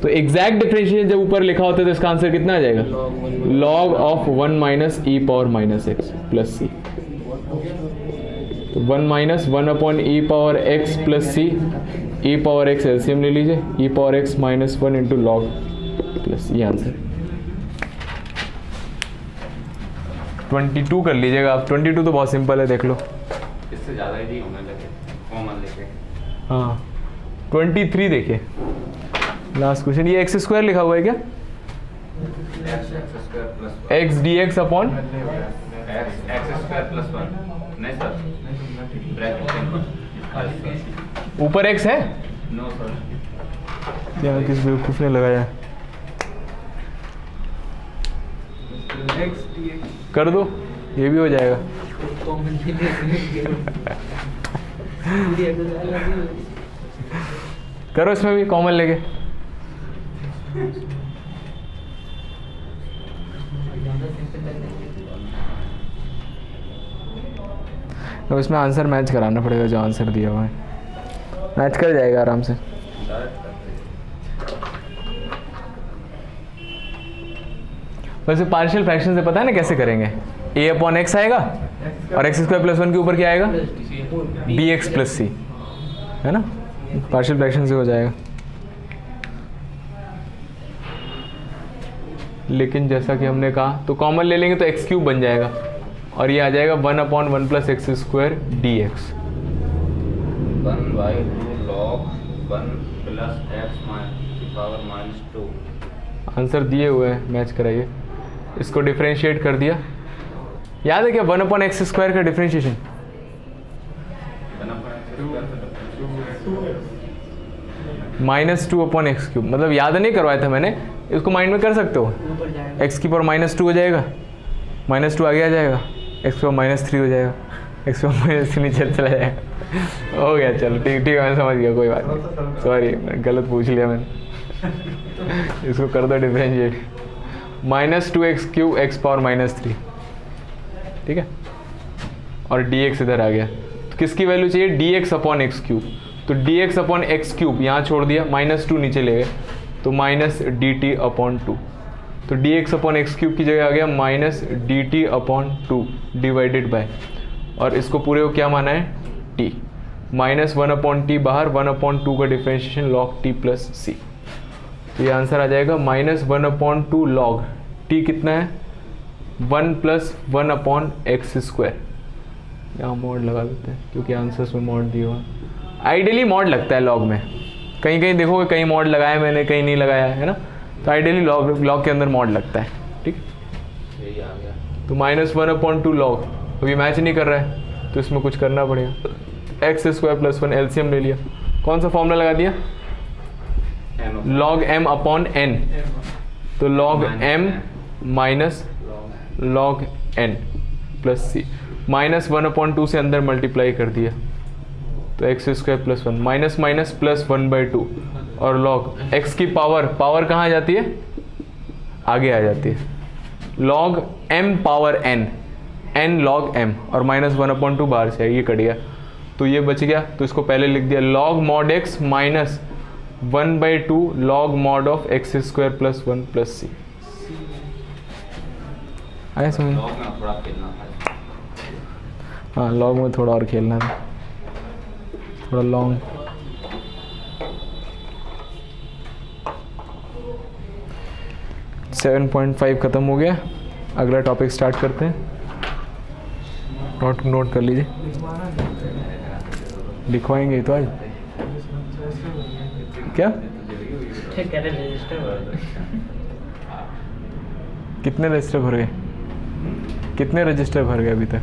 तो एग्जैक्ट डिफरेंशिएशन जब ऊपर लिखा होता है तो इसका आंसर कितना आ जाएगा? log of 1 - e⁻−x plus c। तो 1/(1/e⁻x plus c, e⁻x LCM ले लीजिए, e⁻x-1 इंटू लॉग प्लस, ये आंसर। 22 कर लीजिएगा आप। 22 तो बहुत सिंपल है, देख लो। इससे ज़्यादा ही होने लगे कॉमन लेके। हाँ 23 देखिए, लास्ट क्वेश्चन। ये x² लिखा हुआ है क्या? x dx अपॉन x² + 1 नहीं सर, ऊपर x है? No sir. यहाँ किस बेवकूफ़ ने लगाया है? कर दो, ये भी हो जाएगा। करो इसमें भी कॉमन लेके। अब इसमें आंसर मैच कराना पड़ेगा, जो आंसर दिया हुआ है मैच कर जाएगा आराम से। वैसे पार्शियल फ्रैक्शन से पता है ना कैसे करेंगे? a/x आएगा और x² + 1 के ऊपर क्या आएगा? bx + c, है ना, पार्शियल फ्रैक्शन से हो जाएगा। लेकिन जैसा कि हमने कहा तो कॉमन ले लेंगे तो एक्स क्यूब बन जाएगा और ये आ जाएगा 1/1 + x² dx। 1/2 log 1 + x -2। Answer दिए हुए हैं, मैच कराइए। इसको डिफरेंशिएट कर दिया, याद है क्या 1/x² का डिफरेंशिएशन? -2/x³, मतलब याद नहीं करवाया था मैंने, इसको माइंड में कर सकते हो। ऊपर जाएगा x⁻² हो जाएगा, -2 आगे आ जाएगा, x⁻³ हो जाएगा, x⁻³ नीचे चला जाएगा। हो गया, चलो ठीक है, मैं समझ गया, कोई बात नहीं, सॉरी गलत पूछ लिया मैंने। इसको कर दो डिफरेंशिएट, -2x³ x⁻³ ठीक है, और dx इधर आ गया। तो किसकी वैल्यू चाहिए? dx/x³। तो dx/x³ यहाँ छोड़ दिया, -2 नीचे ले गए तो -dt/2। तो dx/x³ की जगह आ गया -dt/2 डिवाइडेड बाय, और इसको पूरे को क्या माना है? t। -1/t बाहर, 1/2 का डिफरेंशिएशन log t + c। तो ये आंसर आ जाएगा -1/2 log t कितना है? 1 + 1/x²। यहाँ मॉड लगा देते हैं क्योंकि आंसर्स में मॉड दिया हुआ। आइडियली मॉड लगता है लॉग में, कहीं कहीं देखोगे कहीं मॉड लगाया मैंने, कहीं नहीं लगाया है ना, तो आइडियली लॉग के अंदर मॉड लगता है। ठीक, यही आ गया। तो -1/2 log, अभी मैच नहीं कर रहा है तो इसमें कुछ करना पड़ेगा। x² + 1 एलसीएम ले लिया, कौन सा फॉर्मूला लगा दिया? log m/n। तो log m minus log n + c, -1/2 से अंदर मल्टीप्लाई कर दिया तो x² + 1 माइनस माइनस प्लस 1/2, और log x की पावर कहाँ जाती है? आगे आ जाती है, log m⁻n, n log m, और -1/2 बाहर से ये कट गया तो ये बच गया। तो इसको पहले लिख दिया log mod x minus 1/2 log mod of x² + 1 + c। आया समझ? लॉग में थोड़ा खेलना था। हाँ, लॉग में थोड़ा और खेलना था, थोड़ा लॉन्ग। सेवन 7.5 ख़त्म हो गया, अगला टॉपिक स्टार्ट करते हैं। नोट कर लीजिए, लिखवाएंगे तो आज क्या? ठीक है, रजिस्टर कितने रजिस्टर भर गए? कितने रजिस्टर भर गए अभी तक?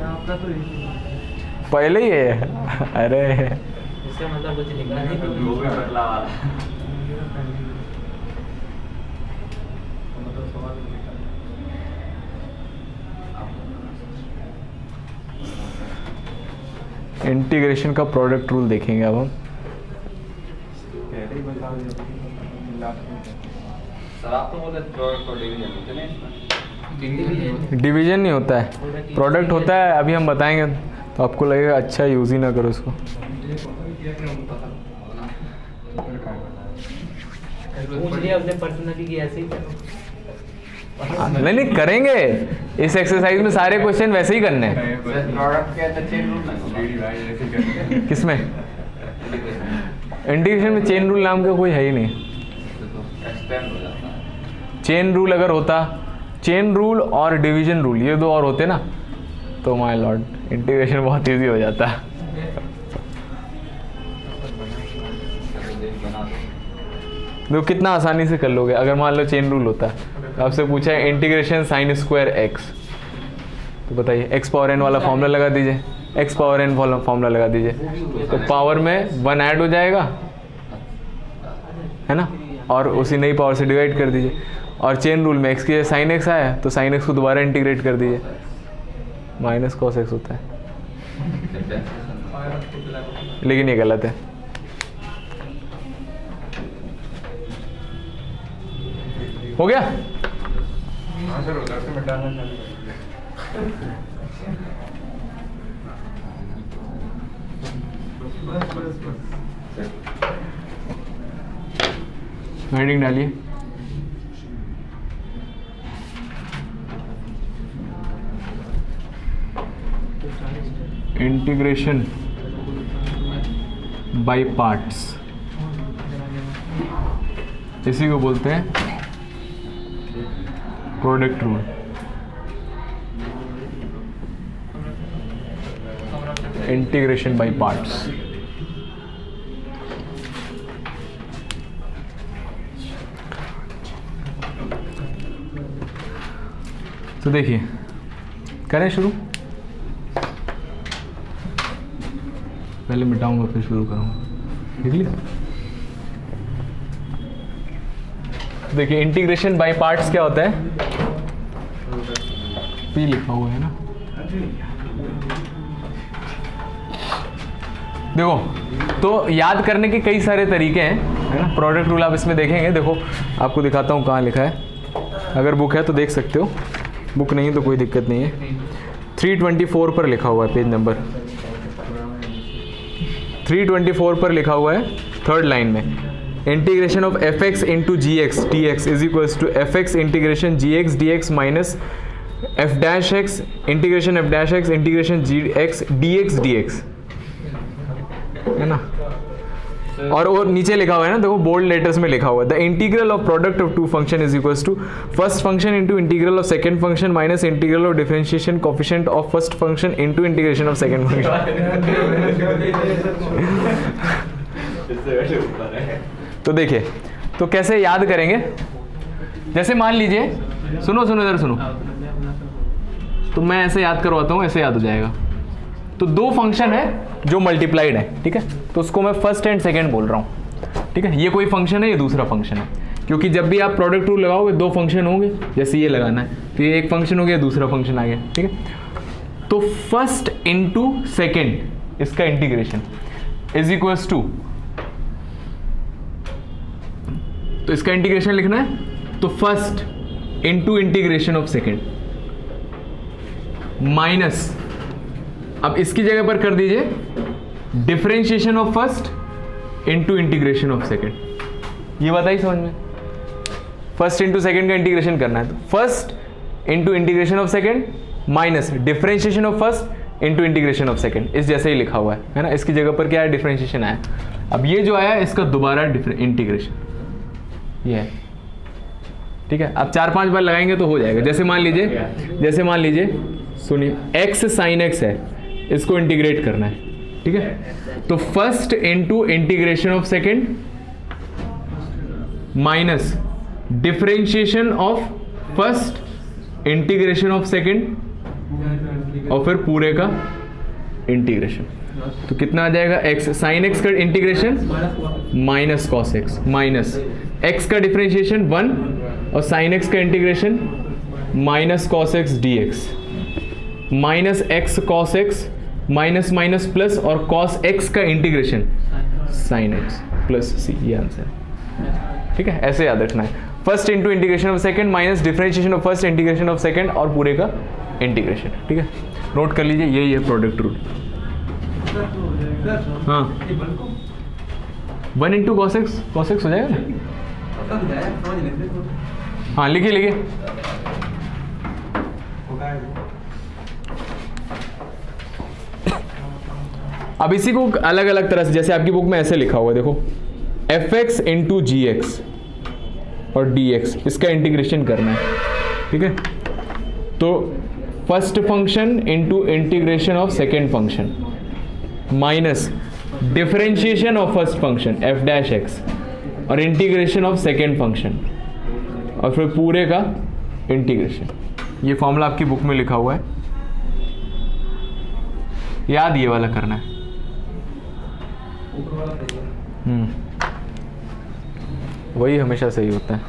आपका तो पहले ही है। अरे इसका मतलब कुछ लिखना नहीं तो जो भी बदला वाला। इंटीग्रेशन का प्रोडक्ट रूल देखेंगे अब हम। सर आप तो बोले प्रोडक्ट और डिवीजन होते नहीं इसमें? डिवीजन नहीं होता है, प्रोडक्ट होता है, अभी हम बताएंगे तो आपको लगेगा अच्छा यूज़ ही ना करो इसको। पूछ लिया अपने पर्सनली कि ऐसे ही करो। नहीं करेंगे, इस एक्सरसाइज में सारे क्वेश्चन वैसे ही करने हैं। प्रोडक्ट के अंदर चेन रूल नहीं होगा। किसमें? इंटीग्रेशन में चेन रूल नाम का कोई है ही नहीं। एक्सटेंड हो जाता है। चेन रूल अगर होता, चेन रूल और डिवीजन रूल ये दो और होते ना, तो माय लॉर्ड इंटीग्रेशन बहुत इजी हो जाता। देखो कितना आसानी से कर लोगे अगर मान लो चेन रूल होता है। आपसे पूछा है इंटीग्रेशन sin² x, तो बताइए x⁻n वाला फॉर्मूला लगा दीजिए, x⁻n वाला फॉर्मूला लगा दीजिए, तो पावर में 1 ऐड हो जाएगा है ना, और उसी नई पावर से डिवाइड कर दीजिए। और चेन रूल में x की sin x आया तो sin x को दोबारा इंटीग्रेट कर दीजिए, माइनस cos x होता है, लेकिन ये गलत है। हो गया? हाँ सर, उधर से मिटाना चाहिए। हेडिंग डालिए। इंटीग्रेशन बाय पार्ट्स, इसी को बोलते हैं product rule. Integration by parts. तो देखिए करें शुरू। पहले मिटाऊंगा फिर शुरू करूंगा, ठीक है। देखिए इंटीग्रेशन बाय पार्ट्स क्या होता है, पी लिखा हुआ है ना। देखो तो याद करने के कई सारे तरीके हैं, है ना। प्रोडक्ट रूल आप इसमें देखेंगे, देखो आपको दिखाता हूँ कहाँ लिखा है। अगर बुक है तो देख सकते हो, बुक नहीं तो कोई दिक्कत नहीं है। 324 पर लिखा हुआ है, पेज नंबर 324 पर लिखा हुआ है, थर्ड लाइन में। Integration of f x into g x d x is equals to f x integration g x d x minus f dash x integration f dash x integration g x d x, है ना। और वो नीचे लिखा हुआ है ना, देखो बोल्ड लेटर्स में लिखा हुआ है, the integral of product of two function is equals to first function into integral of second function minus integral of differentiation coefficient of first function into integration of second function. तो देखिए तो कैसे याद करेंगे, जैसे मान लीजिए, सुनो सुनो इधर सुनो, तो मैं ऐसे याद करवाता हूँ, ऐसे याद हो जाएगा। तो दो फंक्शन है जो मल्टीप्लाइड है, ठीक है, तो उसको मैं फर्स्ट एंड सेकंड बोल रहा हूँ, ठीक है। ये कोई फंक्शन है, ये दूसरा फंक्शन है, क्योंकि जब भी आप प्रोडक्ट रूल लगाओगे दो फंक्शन होंगे, जैसे ये लगाना है तो ये एक फंक्शन हो गया, दूसरा फंक्शन आ गया, ठीक है। तो फर्स्ट इंटू सेकेंड इसका इंटीग्रेशन इज इक्वल्स टू, तो इसका इंटीग्रेशन लिखना है तो first into integration of second minus, अब इसकी जगह पर कर दीजिए differentiation of first into integration of second. ये बताइए समझ में, फर्स्ट इंटू सेकेंड का इंटीग्रेशन करना है तो first into integration of second minus differentiation of first into integration of second, इस जैसे ही लिखा हुआ है ना। इसकी जगह पर क्या है, डिफरेंशिएशन आया। अब ये जो आया इसका दोबारा इंटीग्रेशन ये है, ठीक है। अब 4-5 बार लगाएंगे तो हो जाएगा। जैसे मान लीजिए सुनिए, x साइन x है, इसको इंटीग्रेट करना है, ठीक है। तो first into integration of second minus differentiation of first integration of second और फिर पूरे का इंटीग्रेशन। तो कितना आ जाएगा, x साइन x का integration minus cos x minus x का डिफरेंशिएशन 1 और साइन x का integration minus cos x dx minus x cos x minus minus plus और कॉस x का integration sine x plus c, ये answer, ठीक है। ऐसे याद रखना है, first into integration of second minus differentiation of first integration of second और पूरे का इंटीग्रेशन, ठीक है। नोट कर लीजिए, यही है प्रोडक्ट रूल। हाँ 1 इंटू कॉस एक्स हो जाएगा ना। हाँ लिखिए अब इसी को अलग अलग तरह से, जैसे आपकी बुक में ऐसे लिखा हुआ है, देखो F x into g x और डी एक्स, इसका इंटीग्रेशन करना है, ठीक है। तो first function into integration of second function minus differentiation of first function F dash x और इंटीग्रेशन ऑफ सेकेंड फंक्शन और फिर पूरे का इंटीग्रेशन। ये फॉर्मूला आपकी बुक में लिखा हुआ है, याद ये वाला करना है। वही हमेशा सही होता है।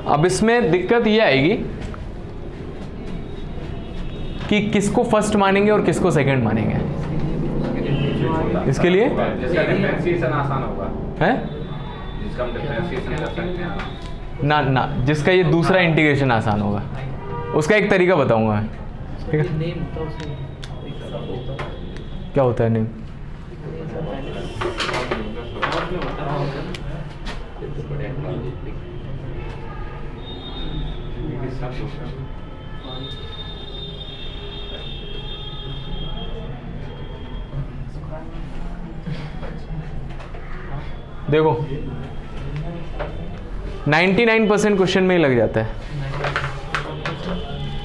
अब इसमें दिक्कत ये आएगी कि किसको फर्स्ट मानेंगे और किसको सेकंड मानेंगे। इसके लिए जिसका डिफरेंशिएशन आसान होगा है जिसका हम डिफरेंशिएशन कर सकते हैं ना, जिसका ये दूसरा इंटीग्रेशन आसान होगा, उसका एक तरीका बताऊंगा मैं, ठीक है। नेम तो से क्या होता है नेम? देखो 99% क्वेश्चन में ही लग जाता है,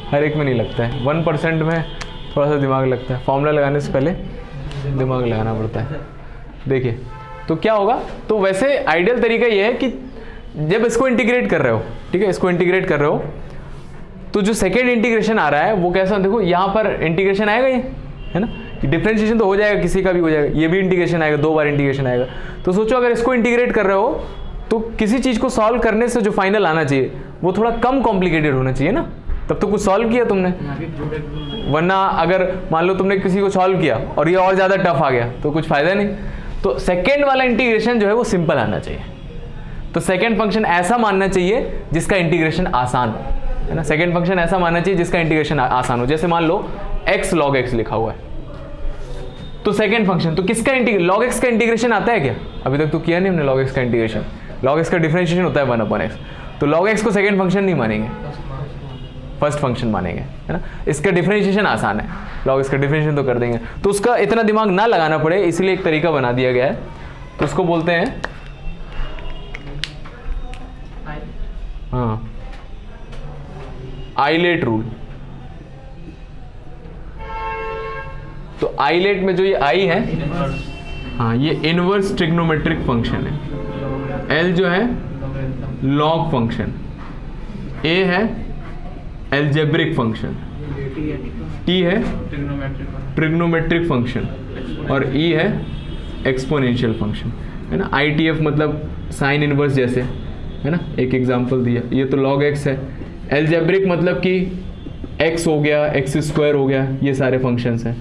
हर एक में नहीं लगता है, 1% में थोड़ा सा दिमाग लगता है, फॉर्मूला लगाने से पहले दिमाग लगाना पड़ता है। देखिए तो क्या होगा, तो वैसे आइडियल तरीका ये है कि जब इसको इंटीग्रेट कर रहे हो, ठीक है, इसको इंटीग्रेट कर रहे हो, तो जो सेकेंड इंटीग्रेशन आ रहा है वो कैसा, देखो यहाँ पर इंटीग्रेशन आएगा, ये है ना, डिफरेंशिएशन तो हो जाएगा, किसी का भी हो जाएगा, ये भी इंटीग्रेशन आएगा, 2 बार इंटीग्रेशन आएगा। तो सोचो अगर इसको इंटीग्रेट कर रहे हो तो किसी चीज़ को सॉल्व करने से जो फाइनल आना चाहिए वो थोड़ा कम कॉम्प्लिकेटेड होना चाहिए ना, तब तो कुछ सॉल्व किया तुमने। वरना अगर मान लो तुमने किसी को सॉल्व किया और ये और ज़्यादा टफ आ गया तो कुछ फायदा नहीं। तो सेकेंड वाला इंटीग्रेशन जो है वो सिंपल आना चाहिए। तो सेकेंड फंक्शन ऐसा मानना चाहिए जिसका इंटीग्रेशन आसान हो, है ना, सेकेंड फंक्शन ऐसा मानना चाहिए जिसका इंटीग्रेशन आसान हो। जैसे मान लो x log x लिखा हुआ है, तो सेकेंड फंक्शन, तो किसका log x का इंटीग्रेशन आता है क्या? अभी तक तो किया नहीं हमने log x का इंटीग्रेशन। log x का डिफरेंशिएशन होता है 1/x, तो log x को सेकेंड फंक्शन नहीं मानेंगे, फर्स्ट फंक्शन मानेंगे, है ना। इसका डिफरेंशिएशन आसान है, log x का डिफरेंशिएशन तो कर देंगे, तो उसका इतना दिमाग ना लगाना पड़े, इसलिए एक तरीका बना दिया गया है, तो उसको बोलते हैं हाँ आइलेट रूल। तो आइलेट में जो ये आई है, हाँ, ये इनवर्स ट्रिग्नोमेट्रिक फंक्शन है। एल जो है लॉग फंक्शन, ए है एल्जेब्रिक फंक्शन, टी है ट्रिग्नोमेट्रिक फंक्शन और ई है एक्सपोनेंशियल फंक्शन, है ना। ITF मतलब साइन इनवर्स जैसे, है ना, एक एग्जांपल दिया, ये तो log x है। एल्जेब्रिक मतलब कि x हो गया, x² हो गया, ये सारे फंक्शंस हैं।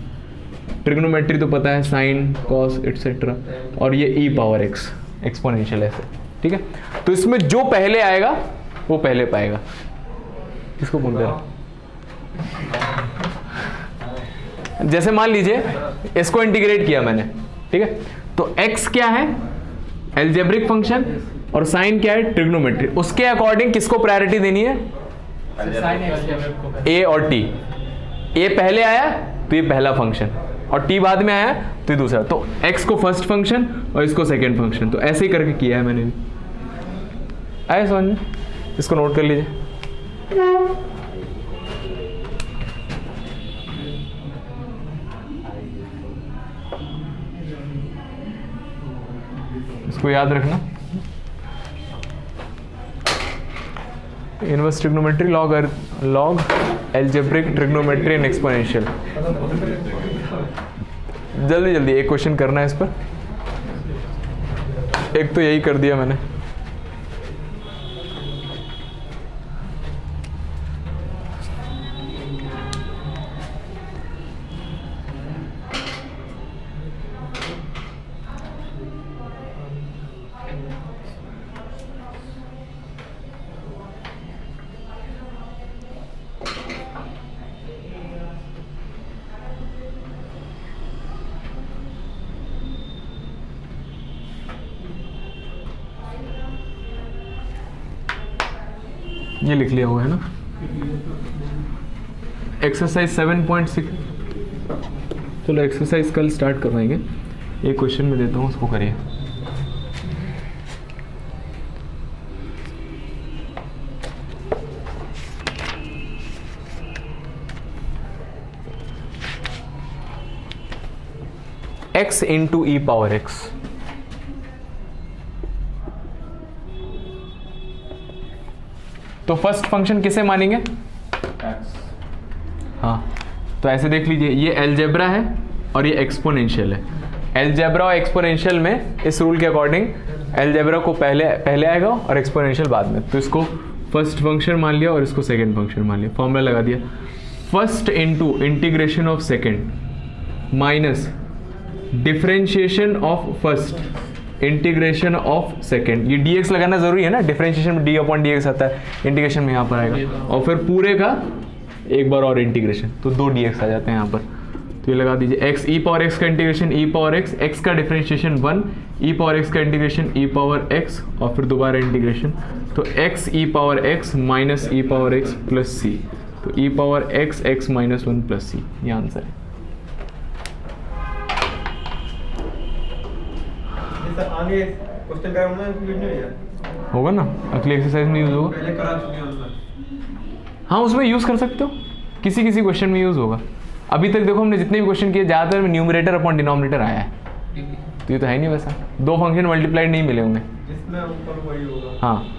ट्रिग्नोमेट्री तो पता है, साइन कॉस एटसेट्रा, और ये e पावर x एक्सपोनेंशियल ऐसे, ठीक है। तो इसमें जो पहले आएगा वो पहले पाएगा, किसको बोलते हैं। जैसे मान लीजिए इसको इंटीग्रेट किया मैंने, ठीक है, तो x क्या है एल्जेब्रिक फंक्शन और साइन क्या है ट्रिग्नोमेट्री, उसके अकॉर्डिंग किसको प्रायोरिटी देनी है, a और t। a पहले आया तो ये पहला फंक्शन, और t बाद में आया तो ये दूसरा, तो x को फर्स्ट फंक्शन और इसको सेकंड फंक्शन, तो ऐसे ही करके किया है मैंने भी। आया समझ में, इसको नोट कर लीजिए। इसको याद रखना, inverse trigonometry, log algebraic trigonometry and exponential. जल्दी जल्दी एक क्वेश्चन करना है इस पर, एक तो यही कर दिया मैंने। ये लिख लिया हुआ है ना, एक्सरसाइज 7.6। चलो एक्सरसाइज कल स्टार्ट करवाएंगे, एक क्वेश्चन में देता हूँ, उसको करिए। x इंटू ई पावर x, तो फर्स्ट फंक्शन किसे मानेंगे, हाँ, तो ऐसे देख लीजिए, ये एल्जेब्रा है और ये एक्सपोनेंशियल है। एल्जेब्रा और एक्सपोनेंशियल में इस रूल के अकॉर्डिंग एल्जेब्रा को पहले आएगा और एक्सपोनेंशियल बाद में, तो इसको फर्स्ट फंक्शन मान लिया और इसको सेकंड फंक्शन मान लिया, फॉर्मूला लगा दिया, first into integration of second minus differentiation of first integration of second. ये dx लगाना जरूरी है ना, डिफरेंशिएशन में d/dx आता है, इंटीग्रेशन में यहाँ पर आएगा, और फिर पूरे का एक बार और इंटीग्रेशन, तो 2 dx आ जाते हैं यहाँ पर। तो ये लगा दीजिए x e पावर x का integration e power x, x का डिफरेंशिएशन 1, e पावर x का इंटीग्रेशन e पावर x, और फिर दोबारा इंटीग्रेशन, तो x e power x minus e power x plus c, तो e power x x minus 1 plus c, ये answer है। आगे क्वेश्चन का हमने यूज नहीं किया, होगा ना, अगली एक्सरसाइज में यूज़ होगा। पहले करा चुके हैं उसमें। हाँ उसमें यूज़ कर सकते हो, किसी किसी क्वेश्चन में यूज़ होगा। अभी तक देखो हमने जितने भी क्वेश्चन किए ज़्यादातर में न्यूमरेटर अपॉन डिनोमिनेटर आया है, तो ये तो है नहीं वैसा, दो फंक्शन मल्टीप्लाइड नहीं मिले होंगे। जिसमें ऊपर वही होगा। हाँ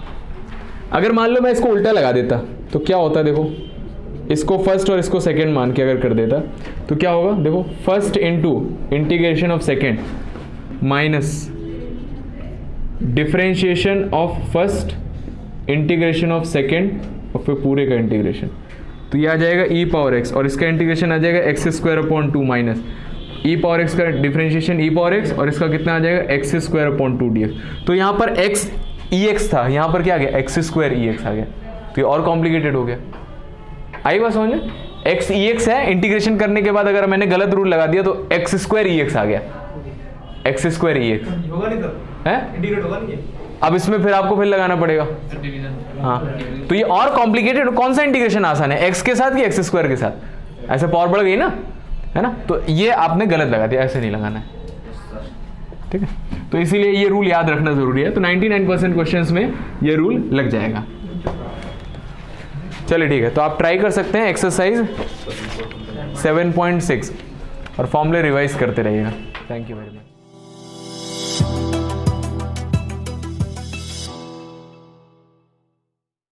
अगर मान लो मैं इसको उल्टा लगा देता तो क्या होता, देखो इसको फर्स्ट और इसको सेकंड मान के अगर कर देता तो क्या होगा, देखो first into integration of second minus differentiation of first integration of second और फिर पूरे का इंटीग्रेशन, तो ये आ जाएगा e पावर x और इसका इंटीग्रेशन आ जाएगा x square upon 2 minus e power x का डिफरेंशिएशन e पावर x और इसका कितना आ जाएगा एक्स स्क्वायर अपॉन 2 dx। तो यहाँ पर x ex था, यहाँ पर क्या आ गया एक्स स्क्वायर ex आ गया, तो ये और कॉम्प्लिकेटेड हो गया। आई बात समझ में, x ex है, इंटीग्रेशन करने के बाद अगर मैंने गलत रूल लगा दिया तो एक्स स्क्वायर ex आ गया, एक्स स्क्वायर ex होगा नहीं तब, है। इंटीग्रेट होगा नहीं ये। अब इसमें फिर आपको फिर लगाना पड़ेगा, हाँ तो ये और कॉम्प्लिकेटेड। कौन सा इंटीग्रेशन आसान है, x के साथ कि एक्स स्क्वायर के साथ, ऐसे पावर बढ़ गई ना, है ना, तो ये आपने गलत लगा दिया, ऐसे नहीं लगाना है, ठीक है। तो इसीलिए ये रूल याद रखना जरूरी है, तो 99% क्वेश्चंस में ये रूल लग जाएगा। चलिए ठीक है, तो आप ट्राई कर सकते हैं एक्सरसाइज 7.6 और फॉर्मूले रिवाइज करते रहिएगा। Thank you very much.